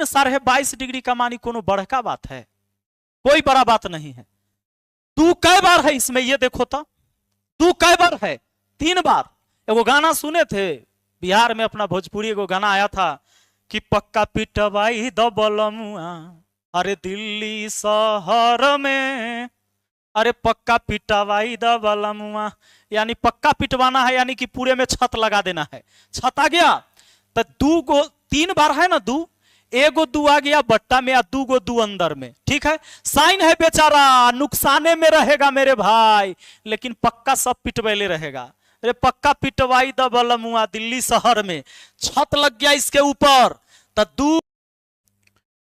22.5 degree का मान कोनो बड़का बात है? कोई बड़ा बात नहीं है। तू कै बार है इसमें ये देखो तो, तू कै बार है? 3 बार। एगो गाना सुने थे बिहार में, अपना भोजपुरी एगो गाना आया था कि पक्का पिटवाई दबलमुआ अरे दिल्ली शहर में, अरे पक्का पिटवाई दबलमुआ, यानी पक्का पिटवाना है, यानी कि पूरे में छत लगा देना है। छत आ गया तो 3 बार है ना, एगो 2 आ गया बट्टा में, या 2 गो 2 अंदर में, ठीक है। साइन है बेचारा, नुकसाने में रहेगा मेरे भाई, लेकिन पक्का सब पिटवैले रहेगा। अरे पक्का पिटवाई दबलमुआ दिल्ली शहर में, छत लग गया इसके ऊपर तो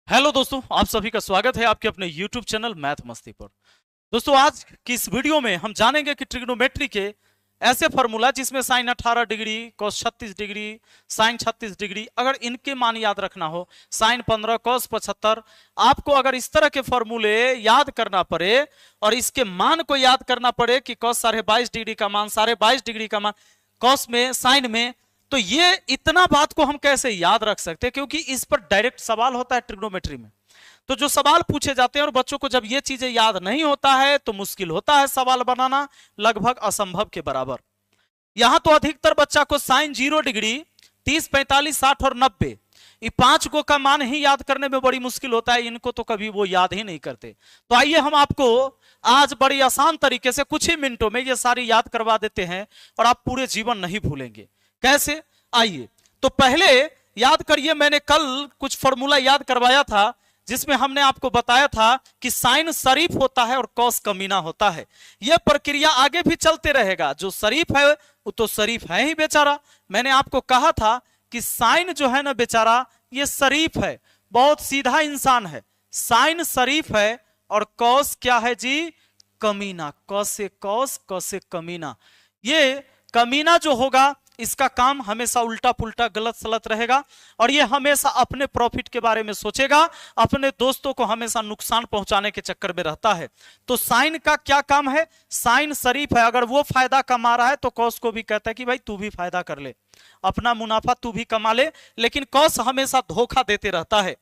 हेलो दोस्तों, आप सभी का स्वागत है आपके अपने YouTube चैनल मैथ मस्ती पर। दोस्तों आज की इस वीडियो में हम जानेंगे कि ट्रिग्नोमेट्री के ऐसे फॉर्मूला जिसमें sine 18 degree, cos 36 degree, sine 36 degree, अगर इनके मान याद रखना हो, साइन 15, कॉस 75, आपको अगर इस तरह के फॉर्मूले याद करना पड़े और इसके मान को याद करना पड़े कि कॉस 22.5 डिग्री का मान, 22.5 डिग्री का मान कॉस में, साइन में, तो ये इतना बात को हम कैसे याद रख सकते हैं? क्योंकि इस पर डायरेक्ट सवाल होता है ट्रिग्नोमेट्री में। तो जो सवाल पूछे जाते हैं और बच्चों को जब ये चीजें याद नहीं होता है तो मुश्किल होता है सवाल बनाना, लगभग असंभव के बराबर। यहां तो अधिकतर बच्चा को साइन 0 डिग्री, 30, 45, 60 और 90, ये 5 को का मान ही याद करने में बड़ी मुश्किल होता है, इनको तो कभी वो याद ही नहीं करते। तो आइए हम आपको आज बड़ी आसान तरीके से कुछ ही मिनटों में ये सारी याद करवा देते हैं और आप पूरे जीवन नहीं भूलेंगे। कैसे? आइए तो पहले याद करिए, मैंने कल कुछ फॉर्मूला याद करवाया था जिसमें हमने आपको बताया था कि साइन शरीफ होता है और कॉस कमीना होता है। यह प्रक्रिया आगे भी चलते रहेगा, जो शरीफ है वो तो शरीफ है ही बेचारा। मैंने आपको कहा था कि साइन जो है ना बेचारा ये शरीफ है, बहुत सीधा इंसान है, साइन शरीफ है, और कॉस क्या है जी? कमीना। कॉस से कॉस, कॉस से कमीना। ये कमीना जो होगा इसका काम हमेशा उल्टा पुल्टा गलत सलत रहेगा और ये हमेशा अपने प्रॉफिट के बारे में सोचेगा, अपने दोस्तों को हमेशा नुकसान पहुंचाने के चक्कर में रहता है। तो साइन का क्या काम है? साइन शरीफ है, अगर वो फायदा कमा रहा है तो कॉस को भी कहता है कि भाई तू भी फायदा कर ले, अपना मुनाफा तू भी कमा ले, लेकिन कॉस हमेशा धोखा देते रहता है।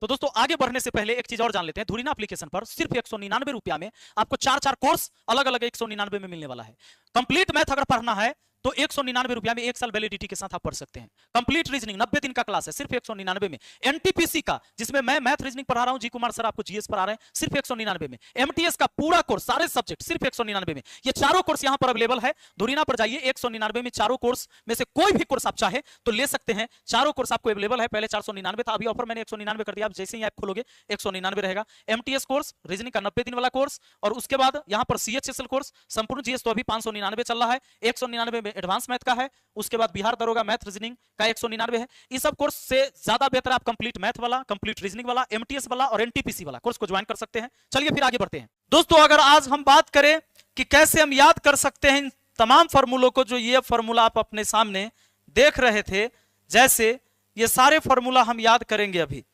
तो दोस्तों आगे बढ़ने से पहले एक चीज और जान लेते हैं। धुरीना एप्लीकेशन पर सिर्फ 199 रुपया में आपको 4 कोर्स अलग अलग 199 में मिलने वाला है। कंप्लीट मैथ अगर पढ़ना है तो 199 रुपया में 1 साल वैलिडिटी के साथ आप पढ़ सकते हैं। कंप्लीट रीजनिंग 90 दिन का क्लास है, सिर्फ 199 में। एनटीपीसी का, जिसमें मैं मैथ रीजनिंग पढ़ा रहा हूं, जी कुमार सर आपको जीएस पढ़ा रहे हैं, सिर्फ 199 में। एमटीएस का पूरा कोर्स, सारे सब्जेक्ट, सिर्फ 199 में। ये चारों कोर्स यहां पर अवेलेबल है। धुरीना पर जाइए, 199 में चारों कोर्स में से कोई भी कोर्स आप चाहे तो ले सकते हैं। चारों कोर्स आपको अवेलेबल है। पहले 499 था, अभी ऑफर मैंने 199 कर दिया। आप जैसे ही ऐप खोलोगे 199 रहेगा। एमटीएस कोर्स, रीजनिंग का 90 दिन वाला कोर्स, और उसके बाद यहां पर सीएचएसएल कोर्स, संपूर्ण जीएस तो अभी 599 चल रहा है। 199 में एडवांस मैथ का है, उसके बाद बिहार दरोगा मैथ रीजनिंग का 199 है। इस सब कोर्स से ज्यादा बेहतर आप कंप्लीट मैथ वाला, कंप्लीट रीजनिंग वाला, एमटीएस वाला और एनटीपीसी वाला कोर्स को ज्वाइन कर सकते हैं। चलिए फिर आगे बढ़ते हैं। दोस्तों अगर आज हम बात करें कि कैसे हम याद कर सकते हैं इन तमाम फॉर्मूलों को, जो ये फॉर्मूला आप अपने सामने देख रहे थे, जैसे ये सारे फॉर्मूला हम याद करेंगे अभी,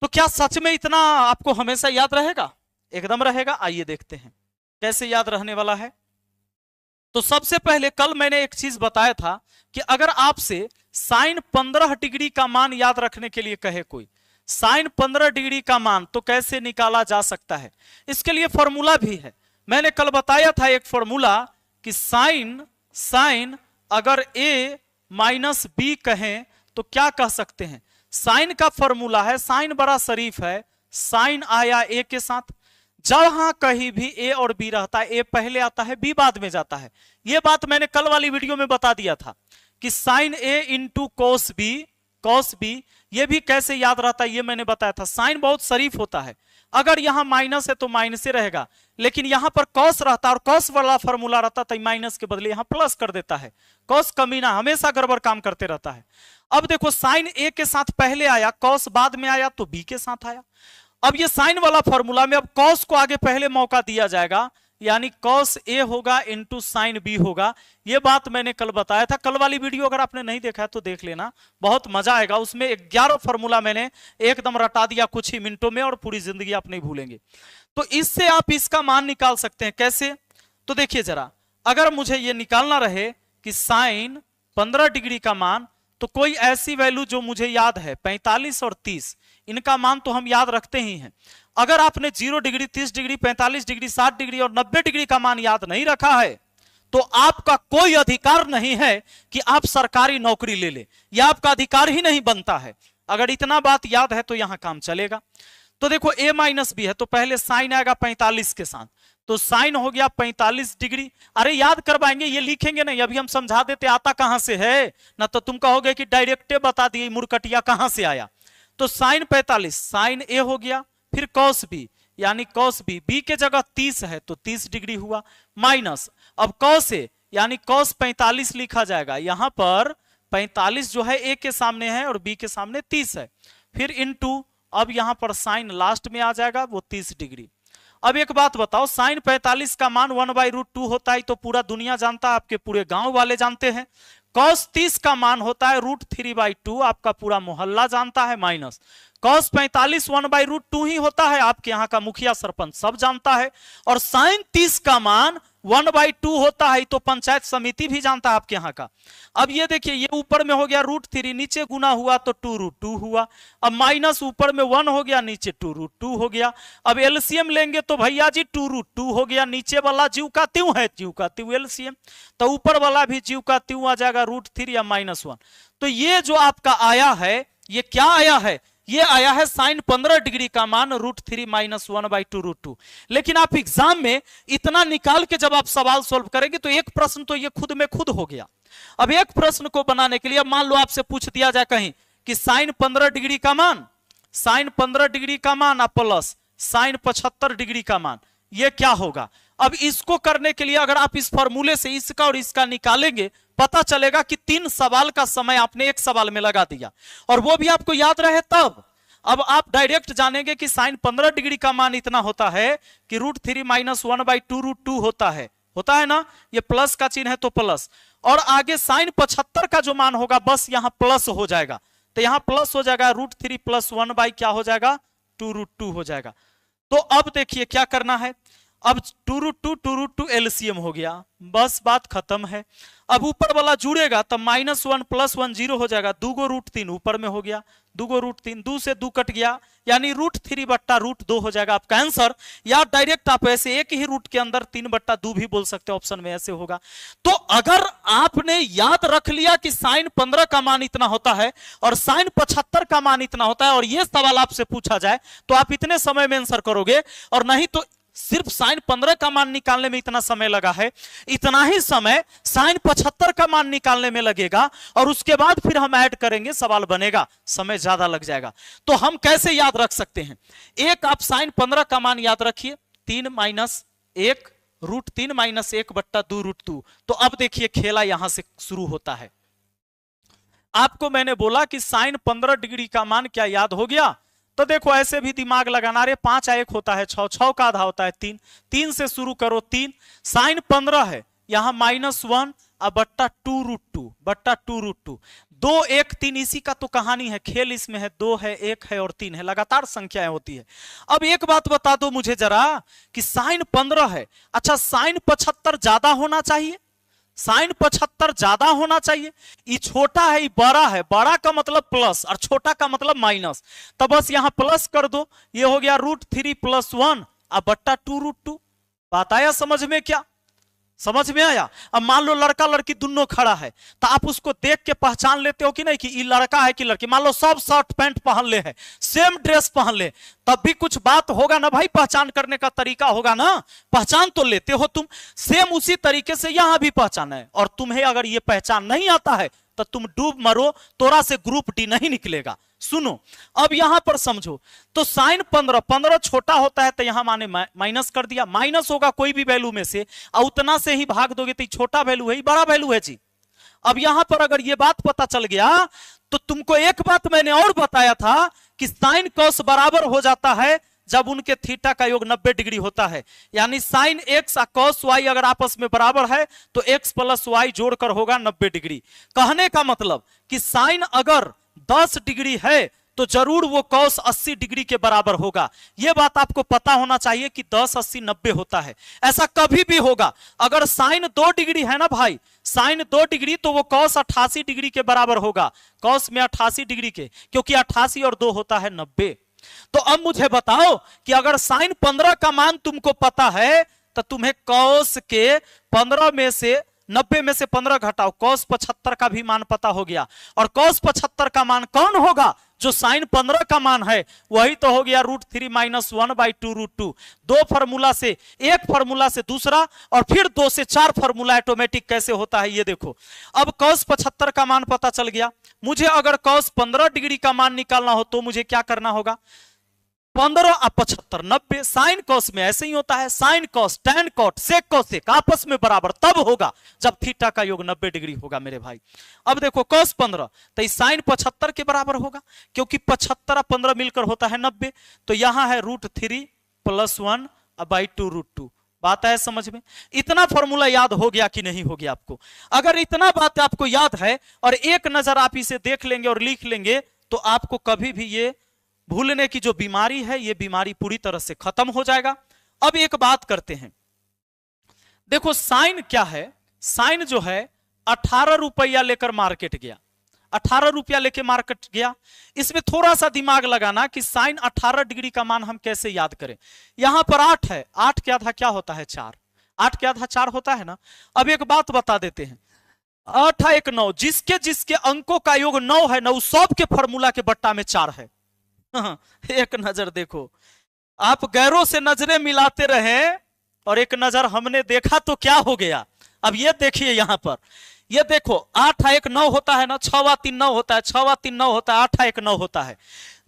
तो क्या सच में इतना आपको हमेशा याद रहेगा? एकदम रहेगा। आइए देखते हैं कैसे याद रहने वाला है। तो सबसे पहले कल मैंने एक चीज बताया था कि अगर आपसे साइन 15 डिग्री का मान याद रखने के लिए कहे कोई, साइन 15 डिग्री का मान तो कैसे निकाला जा सकता है, इसके लिए फॉर्मूला भी है। मैंने कल बताया था एक फॉर्मूला कि साइन अगर a माइनस b कहें तो क्या कह सकते हैं? साइन का फॉर्मूला है, साइन बड़ा शरीफ है, साइन आया a के साथ, जहां कहीं भी a और b रहता है, a पहले आता है b बाद में जाता है। यह बात मैंने कल वाली वीडियो में बता दिया था कि sine a into cos b, यह भी कैसे याद रहता है ये मैंने बताया था। साइन बहुत शरीफ होता है, अगर यहां माइनस है तो माइनस से रहेगा, लेकिन यहां पर कॉस रहता और कॉस वाला फॉर्मूला रहता तो माइनस के बदले यहां प्लस कर देता है। कॉस कमीना हमेशा गड़बड़ काम करते रहता है। अब देखो साइन a के साथ पहले आया, कॉस बाद में आया तो b के साथ आया। अब ये साइन वाला फॉर्मूला में अब कॉस को आगे पहले मौका दिया जाएगा, यानी कॉस a होगा इंटू साइन b होगा। ये बात मैंने कल बताया था। कल वाली वीडियो अगर आपने नहीं देखा है तो देख लेना, बहुत मजा आएगा। उसमें 11 फॉर्मूला मैंने एकदम रटा दिया कुछ ही मिनटों में और पूरी जिंदगी आप नहीं भूलेंगे। तो इससे आप इसका मान निकाल सकते हैं। कैसे? तो देखिए जरा, अगर मुझे ये निकालना रहे कि साइन 15 डिग्री का मान, तो कोई ऐसी वैल्यू जो मुझे याद है 45 और 30, इनका मान तो हम याद रखते ही हैं। अगर आपने 0 डिग्री, 30 डिग्री, 45 डिग्री, 60 डिग्री और 90 डिग्री का मान याद नहीं रखा है तो आपका कोई अधिकार नहीं है कि आप सरकारी नौकरी ले ले, यह आपका अधिकार ही नहीं बनता है। अगर इतना बात याद है तो यहां काम चलेगा। तो देखो a माइनस बी है तो पहले साइन आएगा 45 के साथ, तो साइन हो गया 45 डिग्री। अरे याद करवाएंगे, ये लिखेंगे नहीं, अभी हम समझा देते आता कहां से है ना, तो तुम कहोगे कि डायरेक्टे बता दिए मुरकटिया कहां से आया। तो साइन 45, साइन ए हो गया, फिर कॉस बी यानी कॉस बी, बी के जगह 30 है तो 30 डिग्री हुआ, माइनस अब कॉस ए यानी कॉस 45 लिखा जाएगा। यहां पर 45 जो है ए के सामने है और बी के सामने 30 है, फिर इनटू अब यहां पर साइन लास्ट में आ जाएगा वो 30 डिग्री। अब एक बात बताओ, साइन 45 का मान 1/√2 होता है तो पूरा दुनिया जानता है, आपके पूरे गांव वाले जानते हैं। कॉस 30 का मान होता है √3/2, आपका पूरा मोहल्ला जानता है, माइनस कॉस 45 1/√2 ही होता है, आपके यहाँ का मुखिया सरपंच सब जानता है। और साइन 30 का मान 1/2 होता है तो पंचायत समिति भी जानता है आपके यहाँ का। अब ये देखिए, ये ऊपर में हो गया √3, नीचे गुना हुआ तो 2√2 हुआ। अब माइनस ऊपर में 1 हो गया, नीचे 2√2 हो गया। अब एलसीएम लेंगे तो भैया जी 2√2 हो गया, नीचे वाला जीव का त्यों है, जीव का त्यों एलसीएम, तो ऊपर वाला भी जीव का त्यों आ जाएगा √3 या -1। तो ये जो आपका आया है ये क्या आया है, ये आया है साइन 15 डिग्री का मान √3 - 1/2√2। लेकिन आप एग्जाम में इतना निकाल के जब आप सवाल सोल्व करेंगे तो एक प्रश्न तो ये खुद में खुद हो गया। अब एक प्रश्न को बनाने के लिए, अब मान लो आपसे पूछ दिया जाए कहीं कि साइन 15 डिग्री का मान, साइन 15 डिग्री का मान प्लस साइन 75 डिग्री का मान, ये क्या होगा। अब इसको करने के लिए अगर आप इस फॉर्मूले से इसका और इसका निकालेंगे, पता चलेगा कि 3 सवाल का समय आपने एक सवाल में लगा दिया, और वो भी आपको याद रहे तब। अब आप डायरेक्ट जानेंगे कि साइन 15 डिग्री का मान इतना होता है कि √3 - 1/2√2 होता है ना, ये प्लस का चिन्ह है तो प्लस, और आगे साइन 75 का जो मान होगा बस यहां प्लस हो जाएगा, तो यहां प्लस हो जाएगा √3 + 1 क्या हो जाएगा 2√2 हो जाएगा। तो अब देखिए क्या करना है, अब 2√2 एलसीएम हो गया, बस बात खत्म है। अब ऊपर वाला जुड़ेगा तब -1 + 1 0 हो जाएगा, 2 को √3 ऊपर में हो गया, 2 को √3, 2 से 2 कट गया यानी √3/√2 हो जाएगा आपका आंसर। या डायरेक्ट आप ऐसे एक ही रूट के अंदर 3/2 भी बोल सकते हो, ऑप्शन में ऐसे होगा। तो अगर आपने याद रख लिया कि साइन 15 का मान इतना होता है और साइन 75 का मान इतना होता है और यह सवाल आपसे पूछा जाए तो आप इतने समय में आंसर करोगे, और नहीं तो सिर्फ साइन 15 का मान निकालने में इतना समय लगा है, इतना ही समय साइन 75 का मान निकालने में लगेगा, और उसके बाद फिर हम ऐड करेंगे सवाल बनेगा, समय ज्यादा लग जाएगा। तो हम कैसे याद रख सकते हैं, एक आप साइन 15 का मान याद रखिए 3 - 1 √3 - 1/2√2। तो अब देखिए खेला यहां से शुरू होता है। आपको मैंने बोला कि साइन 15 डिग्री का मान क्या याद हो गया, तो देखो ऐसे भी दिमाग लगाना, रे 5 1 होता है 6, 6 का आधा होता है 3, 3 से शुरू करो 3, साइन 15 है यहां -1 /2√2 2 1 3, इसी का तो कहानी है, खेल इसमें है, 2 है 1 है और 3 है, लगातार संख्याएं होती है। अब एक बात बता दो मुझे जरा कि साइन 15 है, अच्छा साइन 75 ज्यादा होना चाहिए, साइन 75 ज्यादा होना चाहिए, ये छोटा है ये बड़ा है, बड़ा का मतलब प्लस और छोटा का मतलब माइनस, तो बस यहां प्लस कर दो, ये हो गया √3 + 1 /2√2। बात आया समझ में, क्या समझ में आया। अब मान लो लड़का लड़की दोनों खड़ा है, तो आप उसको देख के पहचान लेते हो कि नहीं कि ये लड़का है कि लड़की। मान लो सब शर्ट पैंट पहन ले है, सेम ड्रेस पहन ले, तब भी कुछ बात होगा ना भाई, पहचान करने का तरीका होगा ना, पहचान तो लेते हो तुम। सेम उसी तरीके से यहां भी पहचान है, और तुम्हें अगर ये पहचान नहीं आता है तो तुम डूब मरो, तोरा से ग्रुप डी नहीं निकलेगा। सुनो अब यहां पर समझो, तो साइन 15 छोटा होता है तो यहां माने माइनस कर दिया, माइनस होगा कोई भी वैल्यू में से, और उतना से ही भाग दोगे तो छोटा वैल्यू है बड़ा वैल्यू है जी। अब यहां पर अगर ये बात पता चल गया तो तुमको एक बात मैंने और बताया था कि साइन कॉस बराबर हो जाता है जब उनके थीटा का योग 90 डिग्री होता है, यानी साइन x और कॉस y अगर आपस में बराबर है तो x + y जोड़कर होगा 90 डिग्री। कहने का मतलब कि साइन अगर 10 डिग्री है तो जरूर वो cos 80 डिग्री के बराबर होगा। यह बात आपको पता होना चाहिए कि 10 80 90 होता है, ऐसा कभी भी होगा। अगर साइन 2 डिग्री है ना भाई, साइन 2 डिग्री, तो वो cos 88 डिग्री के बराबर होगा, cos में 88 डिग्री के, क्योंकि 88 और 2 होता है 90। तो अब मुझे बताओ कि अगर साइन 15 का मान तुमको पता है तो तुम्हें cos के 15 में से 90 में से 15 घटाओ, cos 75 का भी मान पता हो गया। और cos 75 का मान कौन होगा? जो साइन 15 का मान है वही तो हो गया √3 - 1/2 √2। दो फॉर्मूला से, एक फॉर्मूला से दूसरा, और फिर 2 से 4 फॉर्मूला ऑटोमेटिक कैसे होता है ये देखो। अब cos 75 का मान पता चल गया। मुझे अगर cos 15 डिग्री का मान निकालना हो तो मुझे क्या करना होगा? 15 और 75 90। साइन कॉस में ऐसे ही होता है, sine cos tan cot sec cosec आपस में बराबर तब होगा जब थीटा का योग 90 डिग्री होगा मेरे भाई। अब देखो cos 15 तो इस साइन 75 के बराबर होगा, क्योंकि 75 और 15 मिलकर होता है 90। तो यहां है √3 + 1/2 √2। बात है समझ में? इतना फॉर्मूला याद हो गया कि नहीं हो गया आपको? अगर इतना बात आपको याद है और एक नजर आप इसे देख लेंगे और लिख लेंगे तो आपको कभी भी ये भूलने की जो बीमारी है ये बीमारी पूरी तरह से खत्म हो जाएगा। अब एक बात करते हैं, देखो साइन क्या है? साइन जो है 18 रुपया लेकर मार्केट गया, 18 रुपया लेकर मार्केट गया। इसमें थोड़ा सा दिमाग लगाना कि साइन 18 डिग्री का मान हम कैसे याद करें। यहां पर 8 है, 8 के आधा क्या होता है? 4। 8 के आधा 4 होता है ना। अब एक बात बता देते हैं, 8 1 9, जिसके जिसके अंकों का योग 9 है ना, उस सब के फॉर्मूला के बट्टा में 4 है। एक नजर देखो, आप गैरों से नजरें मिलाते रहे और एक नजर हमने देखा तो क्या हो गया। अब ये देखिए यहां पर, ये देखो 8 1 9 होता है ना, 6 3 9 होता है, 6 3 9 होता है, 8 1 9 होता है।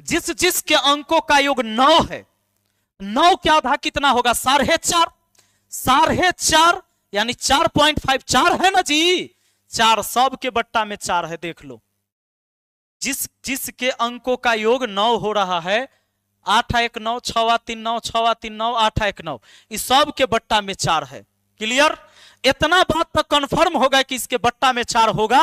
जिस जिसके अंकों का योग 9 है, 9 के आधा कितना होगा? 4.5। 4.5 यानी 4.5 4 है ना जी, 4 सब के बट्टा में 4 है। देख लो, जिस जिसके अंकों का योग 9 हो रहा है, 8 1 9, 6 3 9, 6 3 9, 8 1 9, इस सब के बट्टा में 4 है। क्लियर? इतना बात तक कंफर्म होगा कि इसके बट्टा में 4 होगा।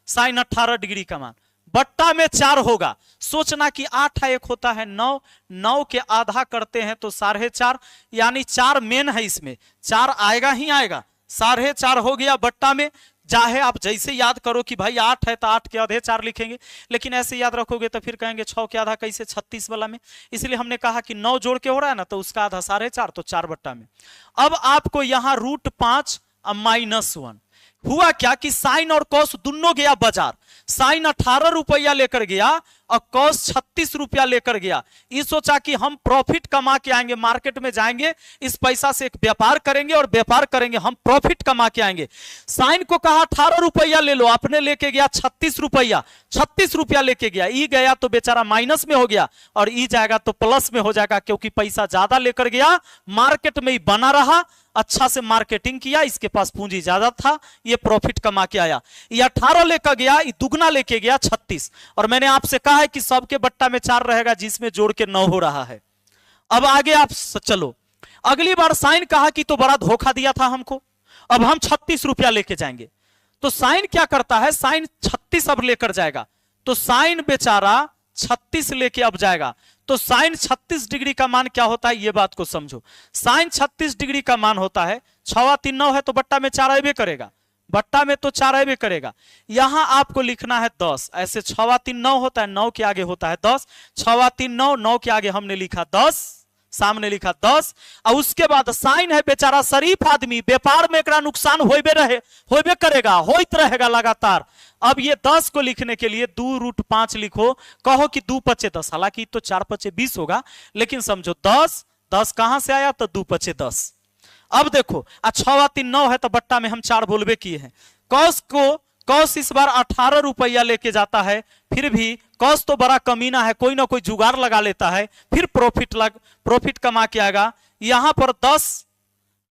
साइन 18 डिग्री का मान बट्टा में 4 होगा। सोचना कि 8 1 होता है 9, 9 के आधा करते हैं तो 4.5, यानी 4 मेन है, इसमें 4 आएगा ही आएगा। 4.5 हो गया बट्टा में। चाहे आप जैसे याद करो कि भाई 8 है तो 8 के आधे 4 लिखेंगे, लेकिन ऐसे याद रखोगे तो फिर कहेंगे 6 के आधा कैसे? 36 वाला में। इसलिए हमने कहा कि 9 जोड़ के हो रहा है ना, तो उसका आधा 4.5, तो 4 बट्टा में। अब आपको यहां √5 -1 हुआ क्या कि साइन और कॉस दोनों गया बाजार। साइन 18 रुपया लेकर गया और कॉस 36 रुपया लेकर गया। ये सोचा कि हम प्रॉफिट कमा के आएंगे, मार्केट में जाएंगे, इस पैसा से एक व्यापार करेंगे और व्यापार करेंगे, हम प्रॉफिट कमा के आएंगे। साइन को कहा 18 रुपया ले लो, आपने लेके गया 36 रुपया, 36 रुपया लेके गया। ई गया तो बेचारा माइनस में हो गया और ई जाएगा तो प्लस में हो जाएगा, क्योंकि पैसा ज्यादा लेकर गया, मार्केट में ही बना रहा, अच्छा से मार्केटिंग किया, इसके पास पूंजी ज्यादा था, ये प्रॉफिट कमा के आया। ये 18 लेकर गया, ये दुगना लेके गया 36। और मैंने आपसे कहा है कि सबके बट्टा में 4 रहेगा, जिसमें जोड़ के 9 हो रहा है। अब आगे आप चलो, अगली बार साइन कहा कि तो बड़ा धोखा दिया था हमको, अब हम 36 रुपया लेके जाएंगे। तो साइन क्या करता है? साइन 36 अब लेकर जाएगा, तो साइन बेचारा 36 लेके अब जाएगा। तो साइन 36 डिग्री का मान क्या होता है, ये बात को समझो। साइन 36 डिग्री का मान होता है 6 3 9 है तो बट्टा में 4 आएबे करेगा, बट्टा में तो 4 आएबे करेगा। यहां आपको लिखना है 10। ऐसे 6 3 9 होता है, 9 के आगे होता है 10। 6 3 9, 9 के आगे हमने लिखा 10, सामने लिखा 10। और उसके बाद साइन है बेचारा शरीफ आदमी, व्यापार में एकरा नुकसान होबे करेगा, होइत रहेगा लगातार। अब ये 10 को लिखने के लिए 2√5 लिखो, कहो कि 2 5 10, हालांकि तो 4 5 20 होगा, लेकिन समझो 10 10 कहां से आया? तो 2 5 10। अब देखो 6 3 9 है तो बट्टा में हम 4 बोलबे किए हैं। कॉस इस बार 18 रुपया लेके जाता है, फिर भी कॉस तो बड़ा कमीना है, कोई ना कोई जुगाड़ लगा लेता है, फिर प्रॉफिट कमा के आएगा। यहां पर 10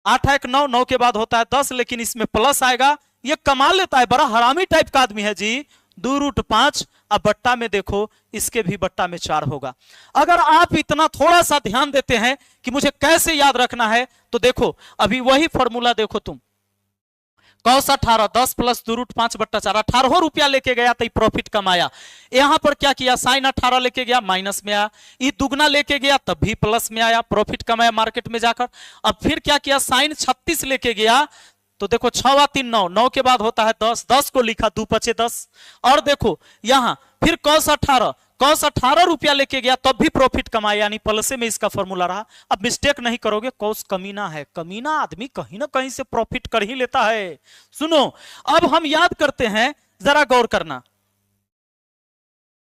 8 1 9, 9 के बाद होता है 10, लेकिन इसमें प्लस आएगा, ये कमाल लेता है, बड़ा हरामी टाइप का आदमी है जी। 2√5। अब बट्टा में देखो, इसके भी बट्टा में 4 होगा। अगर आप इतना थोड़ा सा ध्यान देते हैं कि मुझे कैसे याद रखना है, तो देखो अभी वही फॉर्मूला देखो तुम, cos 18 10 प्लस 2 रूट 5/4 18 रुपया लेके गया तो प्रॉफिट कमाया। यहां पर क्या किया, साइन 18 लेके गया माइनस में आया, ये दुगना लेके गया तब भी प्लस में आया, प्रॉफिट कमाया मार्केट में जाकर। अब फिर क्या किया, साइन 36 लेके गया तो देखो 6 3 9 9 के बाद होता है 10 10 को लिखा 2 5 10। और देखो यहां फिर cos 18 रुपया लेके गया तब भी प्रॉफिट कमाया, यानी प्लसे में इसका फॉर्मूला रहा। अब मिस्टेक नहीं करोगे, कॉस कमीना है, कमीना आदमी कहीं ना कहीं से प्रॉफिट कर ही लेता है। सुनो अब हम याद करते हैं, जरा गौर करना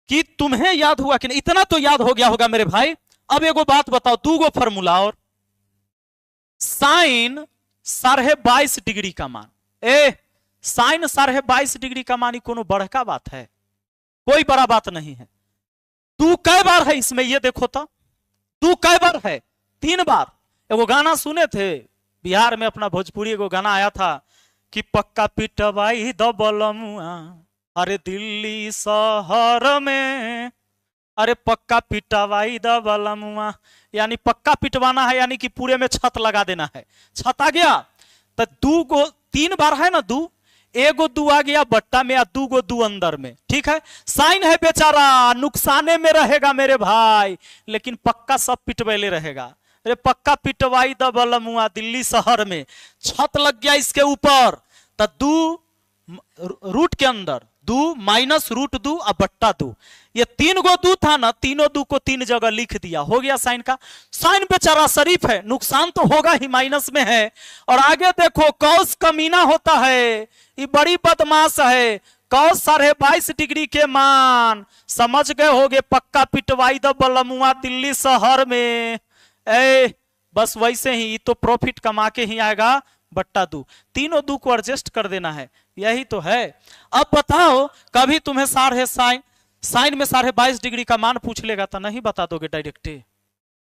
कि तुम्हें याद हुआ कि नहीं, इतना तो याद हो गया होगा मेरे भाई। अब एगो बात बताओ, 2 फॉर्मूला और साइन 22.5 डिग्री का मान, साइन 22.5 डिग्री का मान कोनो बड़का बात है, कोई बड़ा बात नहीं है। 2 कै बार है इसमें ये देखो तो, 2 कै बार है, 3 बार। एगो गाना सुने थे बिहार में, अपना भोजपुरी एगो गाना आया था कि पक्का पिटवाई दबलमुआ अरे दिल्ली शहर में, अरे पक्का पिटवाई दबलमुआ, यानी पक्का पिटवाना है, यानी कि पूरे में छत लगा देना है। छत आ गया तो 3 बार है ना, 2 एगो 2 आ गया बट्टा में, 2 अंदर में, ठीक है। साइन है बेचारा, नुकसाने में रहेगा मेरे भाई, लेकिन पक्का सब पिटवैले रहेगा। अरे पक्का पिटवाई दबलमुआ दिल्ली शहर में, छत लग गया इसके ऊपर तो 2 रूट के अंदर 2 माइनस रूट 2 और बट्टा 2, ये 3 गो 2 था ना, तीनों 2 को 3 जगह लिख दिया, हो गया साइन का। साइन बेचारा शरीफ है, नुकसान तो होगा ही, माइनस में है। और आगे देखो कॉस कमीना होता है, ये बड़ी बदमाश है। कॉस 22.5 डिग्री के मान समझ गए होगे, पक्का पिटवाई दबलमुआ दिल्ली शहर में, बस वैसे ही तो प्रॉफिट कमा के ही आएगा बट्टा 2, तीनों 2 को एडजस्ट कर देना है, यही तो है। अब बताओ कभी तुम्हें साइन में 22.5 डिग्री का मान पूछ लेगा तो नहीं बता दोगे डायरेक्ट,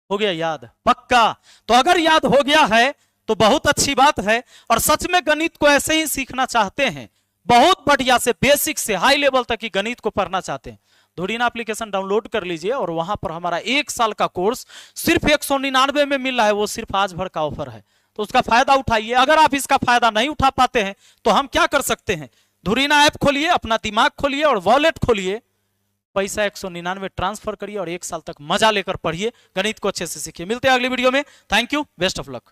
हो गया याद पक्का। तो अगर याद हो गया है तो बहुत अच्छी बात है। और सच में गणित को ऐसे ही सीखना चाहते हैं, बहुत बढ़िया से बेसिक से हाई लेवल तक की गणित को पढ़ना चाहते हैं, धुरीना एप्लीकेशन डाउनलोड कर लीजिए और वहां पर हमारा 1 साल का कोर्स सिर्फ 199 में मिल रहा है, वो सिर्फ आज भर का ऑफर है, तो उसका फायदा उठाइए। अगर आप इसका फायदा नहीं उठा पाते हैं तो हम क्या कर सकते हैं, धुरीना ऐप खोलिए, अपना दिमाग खोलिए और वॉलेट खोलिए, पैसा 199 ट्रांसफर करिए और 1 साल तक मजा लेकर पढ़िए, गणित को अच्छे से सीखिए। मिलते हैं अगली वीडियो में, thank you, best of luck.